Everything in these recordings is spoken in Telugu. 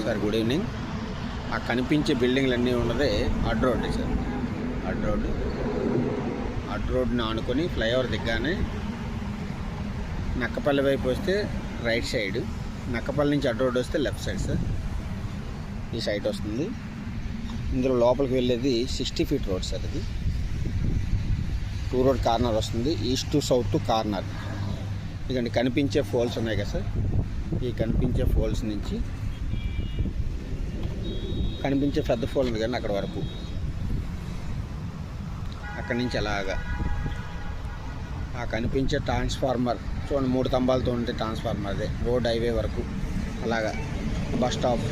Sir good evening. ఆ కనిపించే బిల్డింగ్లన్నీ ఉన్నదే అడ్ రోడ్ సార్. అడ్ రోడ్ని ఆనుకొని ఫ్లైఓవర్ దిగ్గానే నక్కపల్లి వైపు వస్తే రైట్ సైడ్, నక్కపల్లి నుంచి అడ్ రోడ్ వస్తే లెఫ్ట్ సైడ్ సార్. ఈ సైడ్ వస్తుంది. ఇందులో లోపలికి వెళ్ళేది 60 ఫీట్ రోడ్ సార్. ఇది 2 రోడ్ కార్నర్ వస్తుంది, east to south to corner. ఇదండి కనిపించే ఫోల్స్ ఉన్నాయి కదా సార్. ఈ కనిపించే ఫోల్స్ నుంచి కనిపించే పెద్ద ఫోల్ ఉంది కానీ అక్కడ వరకు, అక్కడి నుంచి అలాగా ఆ కనిపించే ట్రాన్స్ఫార్మర్ చూడండి, 3 స్తంభాలతో ఉంటే ట్రాన్స్ఫార్మర్, అదే రోడ్ హైవే వరకు అలాగా బస్ స్టాప్,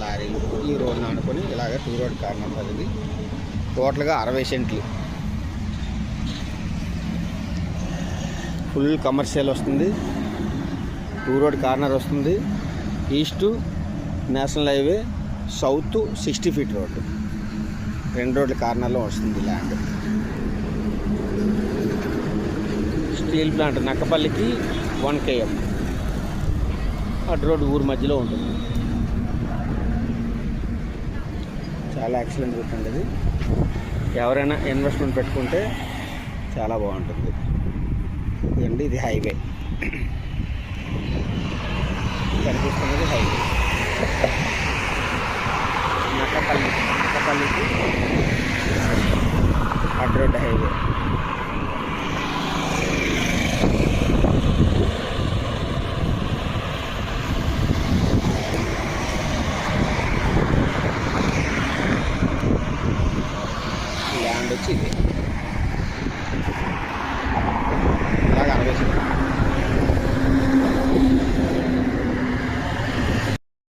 లారీలు ఈ రోడ్ని ఆనుకొని ఇలాగ 2 రోడ్ కార్నర్ అది. టోటల్గా 60 సెంట్లు ఫుల్ కమర్షియల్ వస్తుంది. 2 రోడ్ కార్నర్ వస్తుంది. East national highway, south 60 feet road, 2 రోడ్ల కార్నర్లో వస్తుంది ల్యాండ్. స్టీల్ ప్లాంట్ నక్కపల్లికి 1 km అటు రోడ్డు ఊరు మధ్యలో ఉంటుంది. చాలా ఎక్సలెంట్ ఉంటుంది ఇది. ఎవరైనా ఇన్వెస్ట్మెంట్ పెట్టుకుంటే చాలా బాగుంటుంది. ఇదండి ఇది హైవే, కనిపిస్తున్నది హైవే నక్కపల్లికి అటు రోడ్డు హైవే.